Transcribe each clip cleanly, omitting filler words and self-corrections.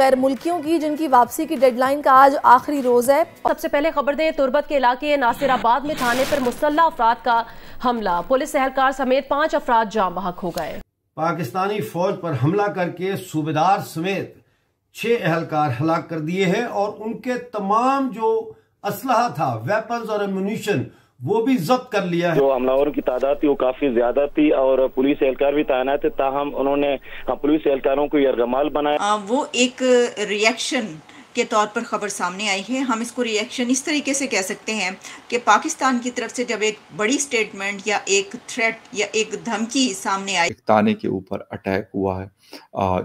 غیر ملکیوں کی جن کی واپسی کی ڈیڈ لائن کا آج آخری روز ہے۔ سب سے پہلے خبر دیں، تربت کے علاقے ناصر آباد میں تھانے پر مسلح افراد کا حملہ، پولیس اہلکار سمیت 5 افراد جاں بحق ہو گئے۔ پاکستانی فوج پر حملہ کر کے صوبیدار سمیت 6 اہلکار ہلاک کر دیے ہیں اور ان کے تمام جو اسلحہ تھا، ویپنز اور ایمونیشن، وہ بھی ضبط کر لیا ہے۔ جو حملہ کی تعداد تھی وہ کافی زیادہ تھی اور پولیس اہلکار بھی تعینات تھے، تاہم انہوں نے پولیس اہلکاروں کو یرغمال بنایا۔ وہ ایک ریئیکشن کے طور پر خبر سامنے آئی ہے۔ ہم اس کو ریئیکشن اس طریقے سے کہہ سکتے ہیں کہ پاکستان کی طرف سے جب ایک بڑی سٹیٹمنٹ یا ایک تھریٹ یا ایک دھمکی سامنے آئی، ایک تانے کے اوپر اٹیک ہوا ہے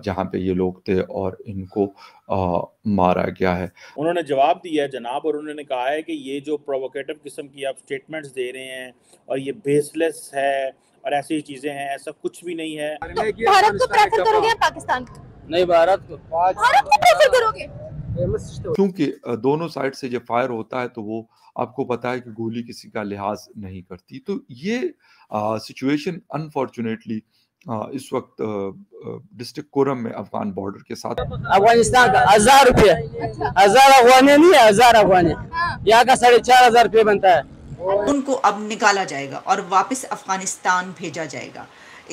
جہاں پہ یہ لوگ تھے اور ان کو مارا گیا ہے۔ انہوں نے جواب دیا ہے جناب، اور انہوں نے کہا ہے کہ یہ جو پرووکیٹو قسم کی آپ سٹیٹمنٹس دے رہے ہیں اور یہ بیس لیس ہے اور ایسی چیزیں ہیں، ایسا کچھ بھی نہیں ہے۔ بھارت کو پریفر کرو گے پاکستان کو؟ نہیں، بھارت کو پریفر کرو گے؟ کیونکہ دونوں سائڈ سے جب فائر ہوتا ہے تو وہ آپ کو پتا ہے کہ گولی کسی کا لحاظ نہیں کرتی۔ تو یہ سچویشن انفارچونیٹلی اس وقت ڈسٹرکٹ کورم میں افغان بارڈر کے ساتھ افغانستان کا 1000 روپے، 1000 افغانی نہیں ہے، 1000 افغانی یہاں کا 4500 روپے بنتا ہے۔ ان کو اب نکالا جائے گا اور واپس افغانستان بھیجا جائے گا۔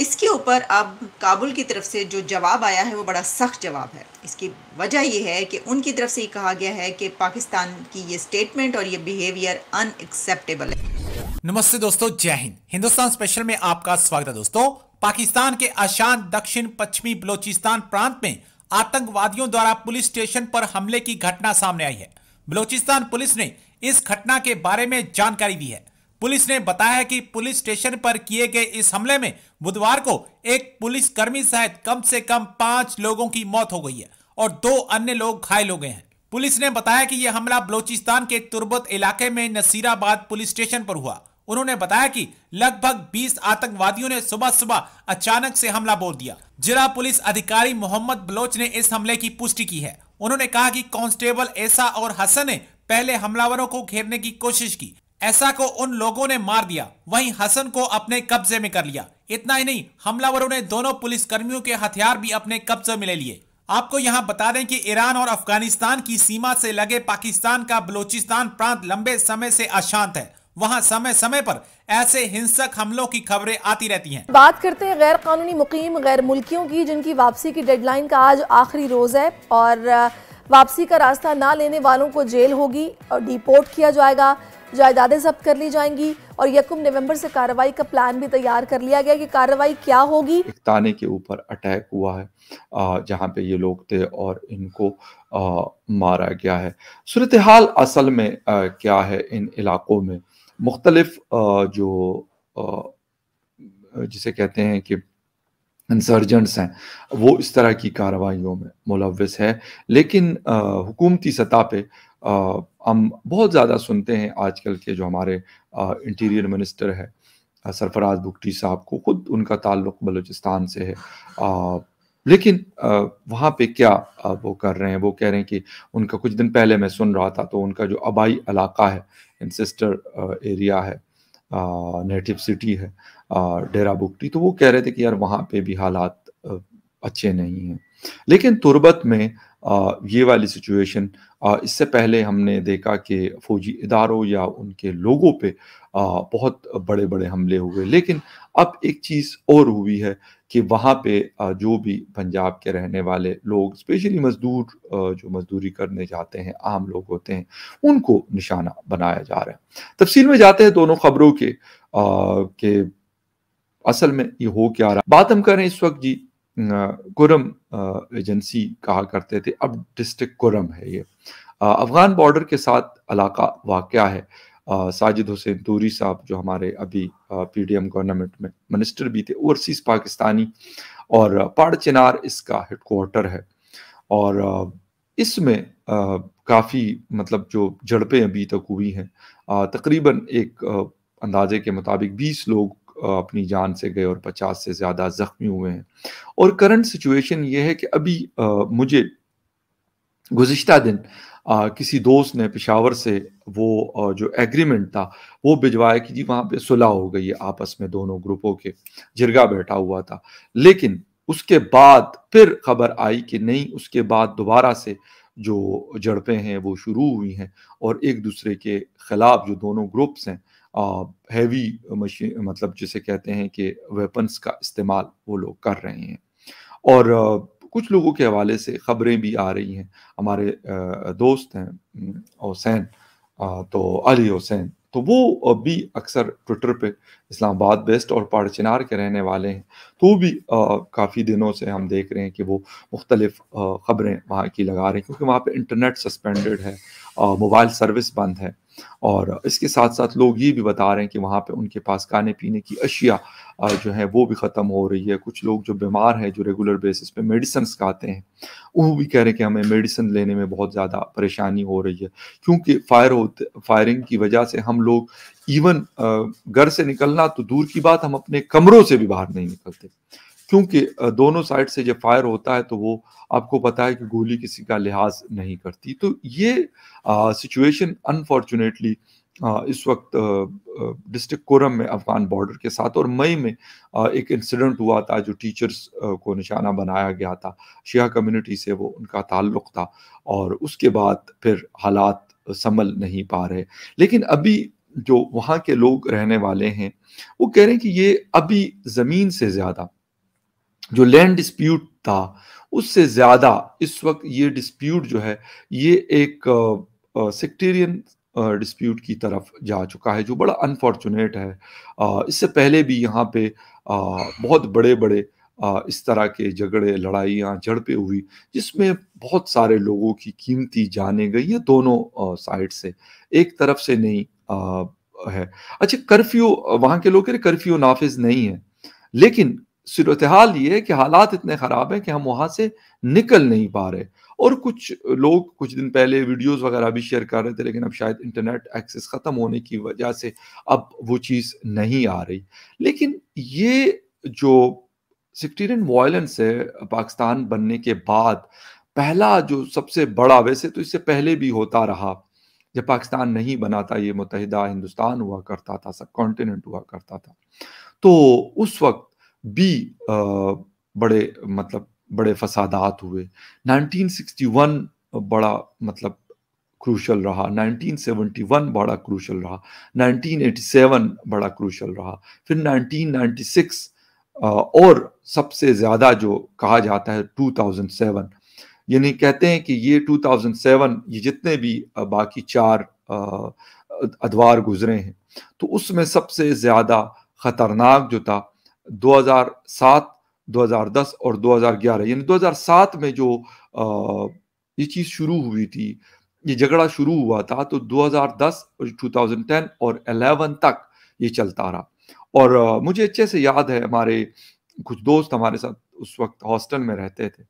اس کے اوپر اب کابل کی طرف سے جو جواب آیا ہے وہ بڑا سخت جواب ہے۔ اس کی وجہ یہ ہے کہ ان کی طرف سے یہ کہا گیا ہے کہ پاکستان کی یہ سٹیٹمنٹ اور یہ بیہیویئر ان ایکسیپٹیبل ہے۔ نمستے دوستو، جے ہند۔ ہندوستان اسپیشل میں آپ کا سواگت ہے دوستو۔ پاکستان کے آشان دکشن پچھمی بلوچستان پرانت میں آتنکوادیوں دوارا پولیس اسٹیشن پر حملے کی گھٹنا سامنے آئی ہے۔ بلوچستان پولیس نے اس گھٹنا کے بارے میں جانکاری دی ہے۔ پولیس نے بتایا کہ پولیس اسٹیشن پر کیے گئے اس حملے میں بدوار کو ایک پولیس کرمی سمیت کم سے کم 5 لوگوں کی موت ہو گئی ہے اور 2 انیہ لوگ گھائل ہو گئے ہیں۔ پولیس نے بتایا کہ یہ حملہ بلوچستان کے تربت علاقے میں نصیر آباد پولیس اسٹیشن پر ہوا۔ انہوں نے بتایا کہ لگ بھگ 20 آتنکوادیوں نے صبح اچانک سے حملہ بول دیا۔ ضلع پولیس ادھیکاری محمد بلوچ نے اس حملے کی پشٹی کی ہے۔ انہوں نے کہا کہ کانسٹیبل ایسا اور حسن نے پہلے حملہ کو گھیرنے کی کوشش کی، ایسا کو ان لوگوں نے مار دیا، وہیں حسن کو اپنے قبضے میں کر لیا۔ اتنا ہی نہیں، حملہ نے دونوں پولیس کرمیوں کے ہتھیار بھی اپنے قبضے میں لے لیے۔ آپ کو یہاں بتا دیں کہ ایران اور افغانستان کی سیما سے لگے پاکستان کا بلوچستان پرانت لمبے سمے سے اشانت ہے۔ وہاں سمے پر ایسے ہنسک حملوں کی خبریں آتی رہتی ہیں۔ بات کرتے ہیں غیر قانونی مقیم غیر ملکیوں کی جن کی واپسی کی ڈیڈ لائن کا آج آخری روز ہے اور واپسی کا راستہ نہ لینے والوں کو جیل ہوگی اور ڈیپورٹ کیا جائے گا، جائیدادیں ضبط کر لی جائیں گی اور 1 نومبر سے کارروائی کا پلان بھی تیار کر لیا گیا کہ کارروائی کیا ہوگی۔ ایک تانے کے اوپر اٹیک ہوا ہے جہاں پہ یہ لوگ تھے اور ان کو مارا گیا ہے۔ صورتحال اصل میں کیا ہے ان علاقوں میں؟ مختلف جو جسے کہتے ہیں کہ انسرجنٹس ہیں وہ اس طرح کی کارروائیوں میں ملوث ہے، لیکن حکومتی سطح پہ ہم بہت زیادہ سنتے ہیں آج کل کے جو ہمارے انٹیریئر منسٹر ہے سرفراز بگٹی صاحب کو، خود ان کا تعلق بلوچستان سے ہے، لیکن وہاں پہ کیا وہ کر رہے ہیں؟ وہ کہہ رہے ہیں کہ ان کا کچھ دن پہلے میں سن رہا تھا تو ان کا جو آبائی علاقہ ہے، انسسٹر ایریا ہے، نیٹو سٹی ہے ڈیرہ بگٹی، تو وہ کہہ رہے تھے کہ یار وہاں پہ بھی حالات اچھے نہیں ہیں۔ لیکن تربت میں یہ والی سچویشن اس سے پہلے ہم نے دیکھا کہ فوجی اداروں یا ان کے لوگوں پہ بہت بڑے بڑے حملے ہوئے، لیکن اب ایک چیز اور ہوئی ہے کہ وہاں پہ جو بھی پنجاب کے رہنے والے لوگ، اسپیشلی مزدور جو مزدوری کرنے جاتے ہیں، عام لوگ ہوتے ہیں، ان کو نشانہ بنایا جا رہا ہے۔ تفصیل میں جاتے ہیں دونوں خبروں کے کہ اصل میں یہ ہو کیا رہا۔ بات ہم کریں اس وقت جی کورم ایجنسی کہا کرتے تھے، اب ڈسٹرکٹ کورم ہے۔ یہ افغان بارڈر کے ساتھ علاقہ واقع ہے۔ ساجد حسین توری صاحب جو ہمارے ابھی پی ڈی ایم گورنمنٹ میں منسٹر بھی تھے، اوورسیز پاکستانی، اور پاڑ چنار اس کا ہیڈ کوارٹر ہے، اور اس میں کافی مطلب جو جھڑپیں ابھی تک ہوئی ہیں، تقریباً ایک اندازے کے مطابق 20 لوگ اپنی جان سے گئے اور 50 سے زیادہ زخمی ہوئے ہیں۔ اور کرنٹ سچویشن یہ ہے کہ ابھی مجھے گزشتہ دن کسی دوست نے پشاور سے وہ جو ایگریمنٹ تھا وہ بھجوایا کہ جی وہاں پہ صلح ہو گئی ہے آپس میں، دونوں گروپوں کے جرگہ بیٹھا ہوا تھا، لیکن اس کے بعد پھر خبر آئی کہ نہیں، اس کے بعد دوبارہ سے جو جھڑپیں ہیں وہ شروع ہوئی ہیں اور ایک دوسرے کے خلاف جو دونوں گروپس ہیں ہیوی مشین مطلب جسے کہتے ہیں کہ ویپنز کا استعمال وہ لوگ کر رہے ہیں. اور کچھ لوگوں کے حوالے سے خبریں بھی آ رہی ہیں. ہمارے دوست ہیں حسین، تو علی حسین، تو وہ بھی اکثر ٹویٹر پہ اسلام آباد بیسٹ اور پاڑ چنار کے رہنے والے ہیں، تو وہ بھی کافی دنوں سے ہم دیکھ رہے ہیں کہ وہ مختلف خبریں وہاں کی لگا رہے ہیں، کیونکہ وہاں پہ انٹرنیٹ سسپینڈڈ ہے، موبائل سروس بند ہے، اور اس کے ساتھ ساتھ لوگ یہ بھی بتا رہے ہیں کہ وہاں پہ ان کے پاس کھانے پینے کی اشیاء جو ہیں وہ بھی ختم ہو رہی ہے. کچھ لوگ جو بیمار ہیں، جو ریگولر بیسس پہ میڈیسنز کھاتے ہیں، وہ بھی کہہ رہے ہیں کہ ہمیں میڈیسن لینے میں بہت زیادہ پریشانی ہو رہی ہے، کیونکہ فائرنگ کی وجہ سے ہم لوگ ایون گھر سے نکلنا تو دور کی بات، ہم اپنے کمروں سے بھی باہر نہیں نکلتے، کیونکہ دونوں سائڈ سے جب فائر ہوتا ہے تو وہ آپ کو پتا ہے کہ گولی کسی کا لحاظ نہیں کرتی. تو یہ سچویشن انفارچونیٹلی اس وقت ڈسٹرکٹ کورم میں افغان بارڈر کے ساتھ، اور مئی میں ایک انسیڈنٹ ہوا تھا جو ٹیچرز کو نشانہ بنایا گیا تھا، شیعہ کمیونٹی سے وہ ان کا تعلق تھا، اور اس کے بعد پھر حالات سنبھل نہیں پا رہے. لیکن ابھی جو وہاں کے لوگ رہنے والے ہیں وہ کہہ رہے ہیں کہ یہ ابھی زمین سے زیادہ جو لینڈ ڈسپیوٹ تھا اس سے زیادہ اس وقت یہ ڈسپیوٹ جو ہے یہ ایک سیکٹیرین ڈسپیوٹ کی طرف جا چکا ہے، جو بڑا انفارچونیٹ ہے. اس سے پہلے بھی یہاں پہ بہت بڑے بڑے اس طرح کے جھگڑے، لڑائیاں، جھڑپیں ہوئی جس میں بہت سارے لوگوں کی قیمتی جانیں گئی ہیں دونوں سائڈ سے، ایک طرف سے نہیں ہے. اچھا، کرفیو وہاں کے لوگ کہہ رہے کرفیو نافذ نہیں ہے، لیکن صورتحال یہ ہے کہ حالات اتنے خراب ہیں کہ ہم وہاں سے نکل نہیں پا رہے. اور کچھ لوگ کچھ دن پہلے ویڈیوز وغیرہ بھی شیئر کر رہے تھے، لیکن اب شاید انٹرنیٹ ایکسس ختم ہونے کی وجہ سے اب وہ چیز نہیں آ رہی. لیکن یہ جو سیکٹیرین وائلنس ہے پاکستان بننے کے بعد پہلا جو سب سے بڑا، ویسے تو اس سے پہلے بھی ہوتا رہا، جب پاکستان نہیں بنا تھا، یہ متحدہ ہندوستان ہوا کرتا تھا، سب کانٹیننٹ ہوا کرتا تھا، تو اس وقت بھی بڑے فسادات ہوئے. 1961 بڑا کروشل رہا، 1971 بڑا کروشل رہا، 1987 بڑا کروشل رہا، پھر 1996 اور سب سے زیادہ جو کہا جاتا ہے 2007. یعنی کہتے ہیں کہ یہ 2007 یہ جتنے بھی باقی 4 ادوار گزرے ہیں تو اس میں سب سے زیادہ خطرناک جو تھا 2007، 2010 اور 2011. یعنی 2007 میں جو یہ چیز شروع ہوئی تھی، یہ جھگڑا شروع ہوا تھا، تو 2010 اور 2010 اور 11 تک یہ چلتا رہا. اور مجھے اچھے سے یاد ہے، ہمارے کچھ دوست ہمارے ساتھ اس وقت ہاسٹل میں رہتے تھے،